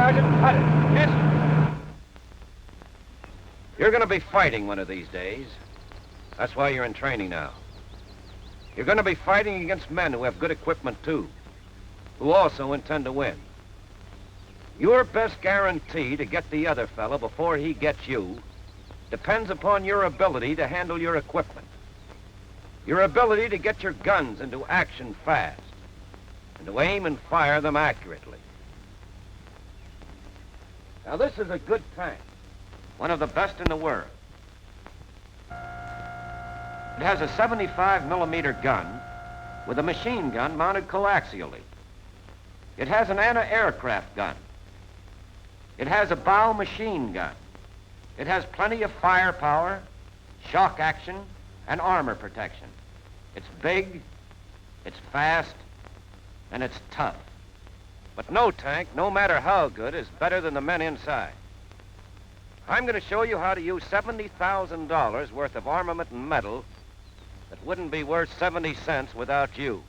Sergeant. Cut it. Yes, sir. You're going to be fighting one of these days. That's why you're in training now. You're going to be fighting against men who have good equipment, too, who also intend to win. Your best guarantee to get the other fellow before he gets you depends upon your ability to handle your equipment, your ability to get your guns into action fast, and to aim and fire them accurately. Now, this is a good tank, one of the best in the world. It has a 75-millimeter gun with a machine gun mounted coaxially. It has an anti-aircraft gun. It has a bow machine gun. It has plenty of firepower, shock action, and armor protection. It's big, it's fast, and it's tough. But no tank, no matter how good, is better than the men inside. I'm going to show you how to use $70,000 worth of armament and metal that wouldn't be worth 70 cents without you.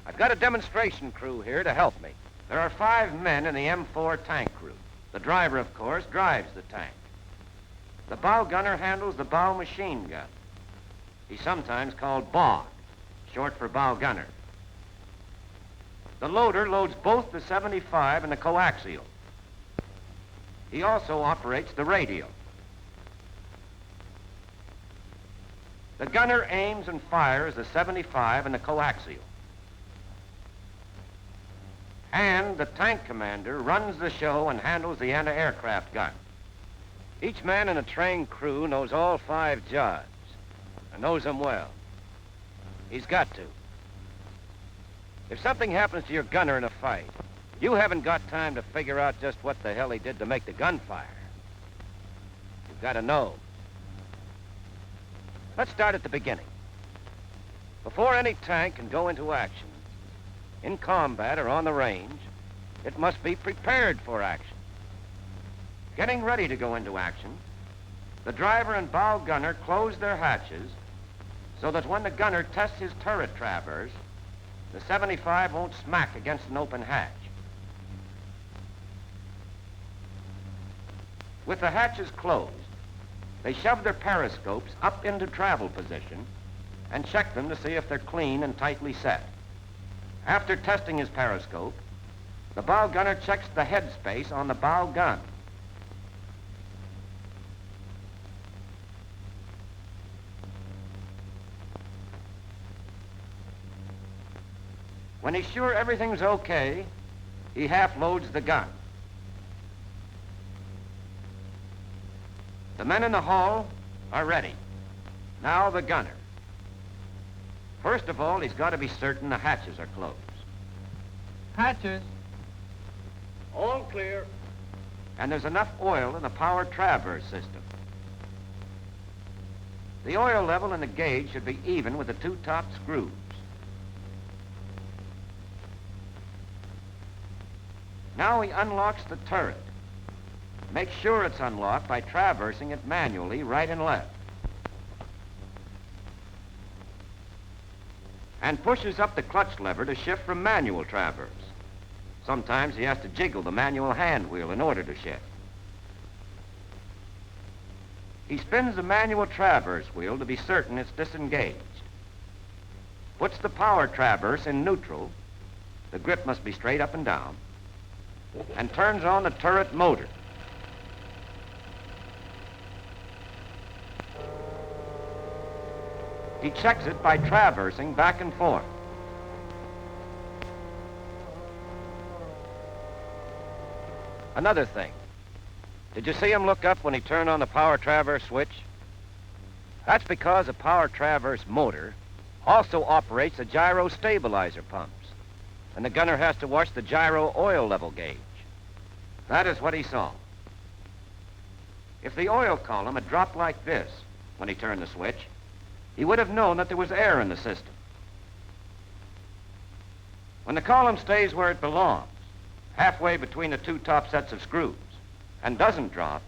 I've got a demonstration crew here to help me. There are 5 men in the M4 tank crew. The driver, of course, drives the tank. The bow gunner handles the bow machine gun. He's sometimes called BOG, short for bow gunner. The loader loads both the 75 and the coaxial. He also operates the radio. The gunner aims and fires the 75 and the coaxial. And the tank commander runs the show and handles the anti-aircraft gun. Each man in a trained crew knows all 5 jobs, and knows them well. He's got to. If something happens to your gunner in a fight, you haven't got time to figure out just what the hell he did to make the gun fire. You've got to know. Let's start at the beginning. Before any tank can go into action, in combat or on the range, it must be prepared for action. Getting ready to go into action, the driver and bow gunner close their hatches so that when the gunner tests his turret traverse, the 75 won't smack against an open hatch. With the hatches closed, they shove their periscopes up into travel position and check them to see if they're clean and tightly set. After testing his periscope, the bow gunner checks the headspace on the bow gun. When he's sure everything's okay, he half loads the gun. The men in the hall are ready. Now the gunner. First of all, he's got to be certain the hatches are closed. Hatches. All clear. And there's enough oil in the power traverse system. The oil level in the gauge should be even with the 2 top screws. Now he unlocks the turret. Make sure it's unlocked by traversing it manually right and left. And pushes up the clutch lever to shift from manual traverse. Sometimes he has to jiggle the manual hand wheel in order to shift. He spins the manual traverse wheel to be certain it's disengaged. Puts the power traverse in neutral. The grip must be straight up and down. And turns on the turret motor. He checks it by traversing back and forth. Another thing. Did you see him look up when he turned on the power traverse switch? That's because a power traverse motor also operates the gyro stabilizer pumps, and the gunner has to watch the gyro oil level gauge. That is what he saw. If the oil column had dropped like this when he turned the switch, he would have known that there was air in the system. When the column stays where it belongs, halfway between the 2 top sets of screws, and doesn't drop,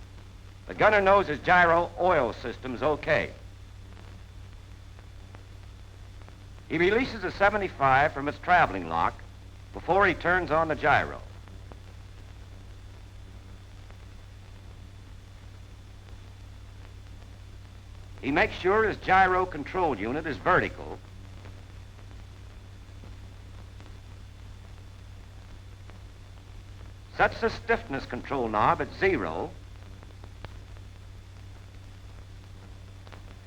the gunner knows his gyro oil system's okay. He releases the 75 from its traveling lock before he turns on the gyro. He makes sure his gyro control unit is vertical, sets the stiffness control knob at 0,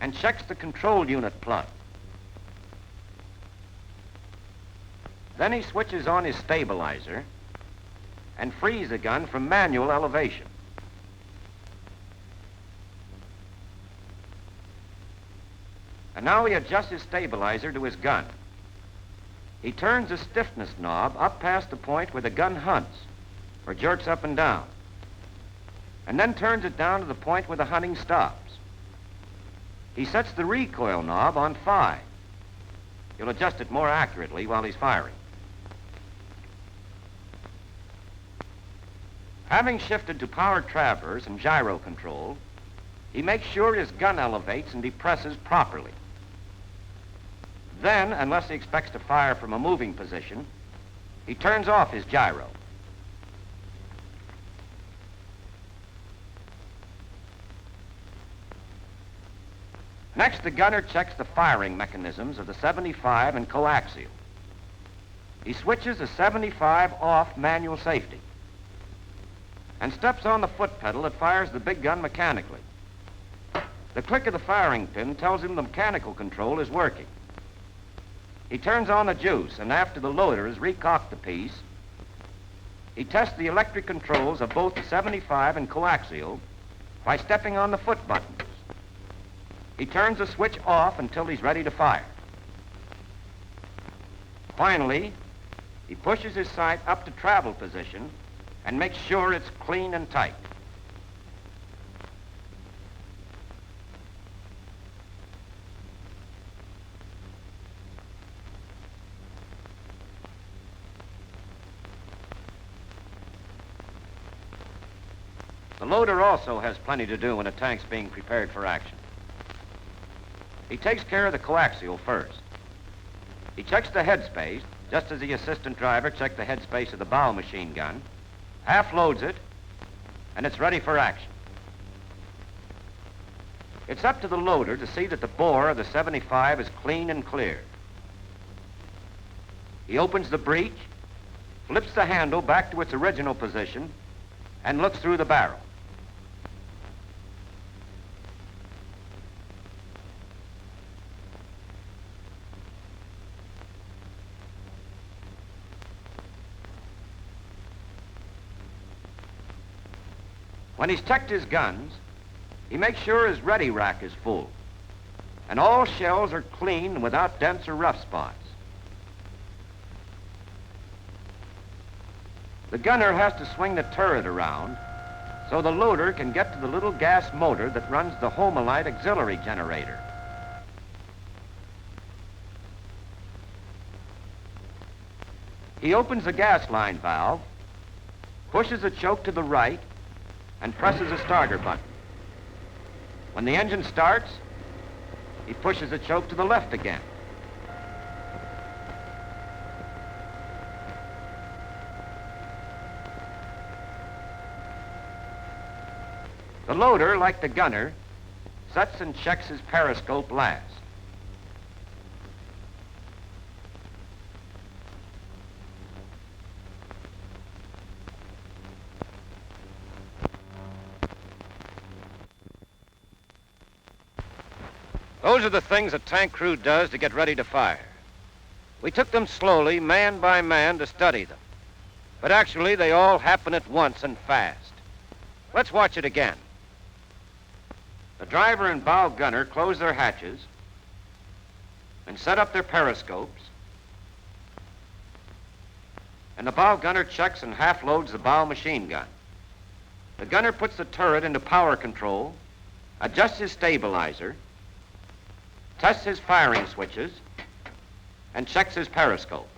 and checks the control unit plug. Then he switches on his stabilizer and frees the gun from manual elevation. And now he adjusts his stabilizer to his gun. He turns the stiffness knob up past the point where the gun hunts or jerks up and down, and then turns it down to the point where the hunting stops. He sets the recoil knob on 5. He'll adjust it more accurately while he's firing. Having shifted to power traverse and gyro control, he makes sure his gun elevates and depresses properly. Then, unless he expects to fire from a moving position, he turns off his gyro. Next, the gunner checks the firing mechanisms of the 75 and co-axial. He switches the 75 off manual safety and steps on the foot pedal that fires the big gun mechanically. The click of the firing pin tells him the mechanical control is working. He turns on the juice, and after the loader has recocked the piece, he tests the electric controls of both the 75 and coaxial by stepping on the foot buttons. He turns the switch off until he's ready to fire. Finally, he pushes his sight up to travel position and makes sure it's clean and tight. The loader also has plenty to do when a tank's being prepared for action. He takes care of the coaxial first. He checks the headspace, just as the assistant driver checked the headspace of the bow machine gun, half loads it, and it's ready for action. It's up to the loader to see that the bore of the 75 is clean and clear. He opens the breech, flips the handle back to its original position, and looks through the barrel. When he's checked his guns, he makes sure his ready rack is full, and all shells are clean without dents or rough spots. The gunner has to swing the turret around so the loader can get to the little gas motor that runs the Homelite auxiliary generator. He opens the gas line valve, pushes the choke to the right, and presses the starter button. When the engine starts, he pushes the choke to the left again. The loader, like the gunner, sets and checks his periscope last. Those are the things a tank crew does to get ready to fire. We took them slowly, man by man, to study them. But actually, they all happen at once and fast. Let's watch it again. The driver and bow gunner close their hatches and set up their periscopes. And the bow gunner checks and half loads the bow machine gun. The gunner puts the turret into power control, adjusts his stabilizer, tests his firing switches, and checks his periscope.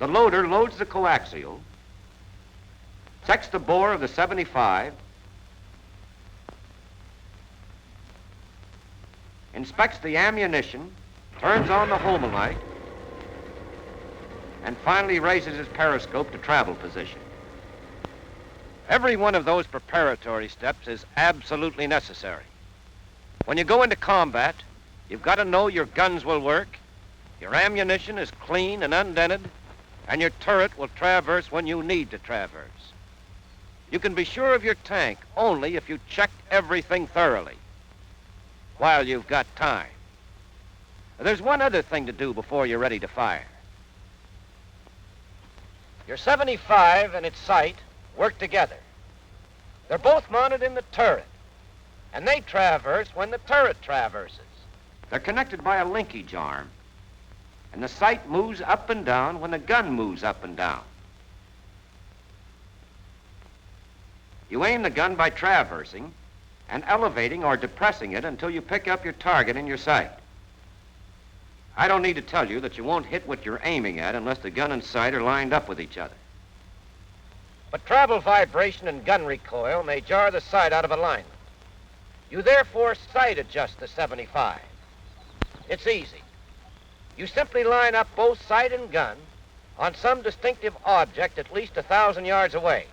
The loader loads the coaxial, checks the bore of the 75, inspects the ammunition, turns on the Homelite, and finally raises his periscope to travel position. Every one of those preparatory steps is absolutely necessary. When you go into combat, you've got to know your guns will work, your ammunition is clean and undented, and your turret will traverse when you need to traverse. You can be sure of your tank only if you check everything thoroughly while you've got time. There's one other thing to do before you're ready to fire. Your 75 and its sight work together. They're both mounted in the turret, and they traverse when the turret traverses. They're connected by a linkage arm, and the sight moves up and down when the gun moves up and down. You aim the gun by traversing and elevating or depressing it until you pick up your target in your sight. I don't need to tell you that you won't hit what you're aiming at unless the gun and sight are lined up with each other. But travel vibration and gun recoil may jar the sight out of alignment. You therefore sight adjust the 75. It's easy. You simply line up both sight and gun on some distinctive object at least 1,000 yards away.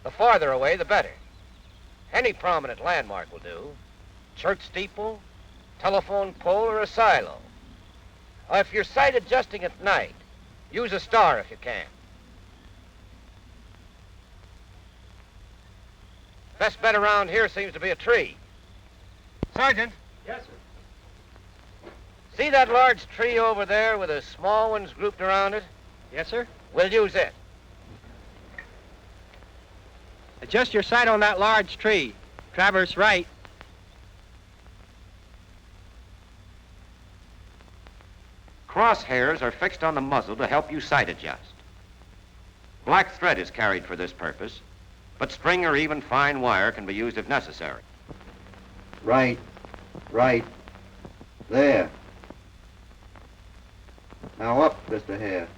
The farther away, the better. Any prominent landmark will do. Church steeple, telephone pole, or a silo. If you're sight adjusting at night, use a star if you can. Best bet around here seems to be a tree. Sergeant. Yes, sir. See that large tree over there with the small ones grouped around it? Yes, sir. We'll use it. Adjust your sight on that large tree. Traverse right. Crosshairs are fixed on the muzzle to help you sight adjust. Black thread is carried for this purpose, but string or even fine wire can be used if necessary. Right. There. Now up just a hair.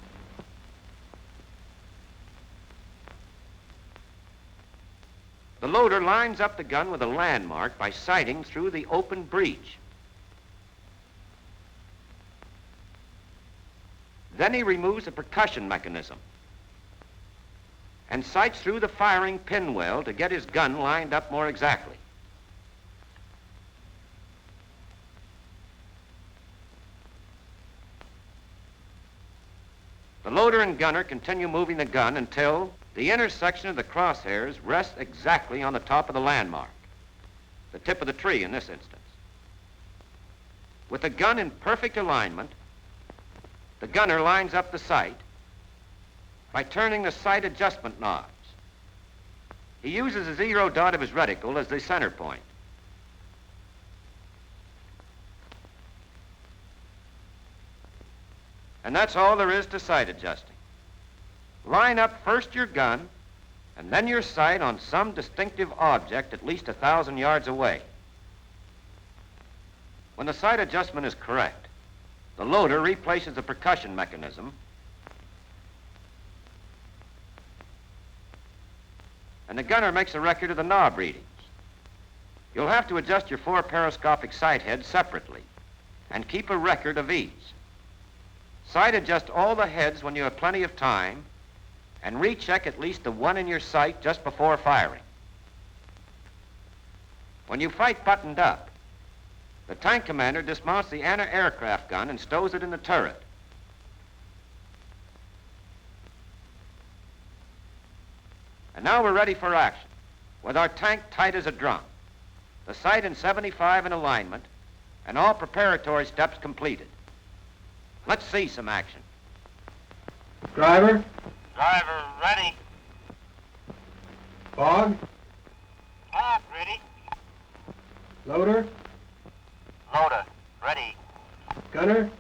The loader lines up the gun with a landmark by sighting through the open breech. Then he removes the percussion mechanism and sights through the firing pinwheel to get his gun lined up more exactly. The loader and gunner continue moving the gun until the intersection of the crosshairs rests exactly on the top of the landmark, the tip of the tree in this instance. With the gun in perfect alignment, the gunner lines up the sight by turning the sight adjustment knobs. He uses the zero dot of his reticle as the center point. And that's all there is to sight adjusting. Line up first your gun and then your sight on some distinctive object at least 1,000 yards away. When the sight adjustment is correct, the loader replaces the percussion mechanism and the gunner makes a record of the knob readings. You'll have to adjust your 4 periscopic sight heads separately and keep a record of each. Sight adjust all the heads when you have plenty of time and recheck at least the one in your sight just before firing. When you fight buttoned up, the tank commander dismounts the anti-aircraft gun and stows it in the turret. And now we're ready for action, with our tank tight as a drum, the sight in 75 in alignment, and all preparatory steps completed. Let's see some action. Driver. Driver, ready. Fog. Fog, ready. Loader. Loader, ready. Gunner.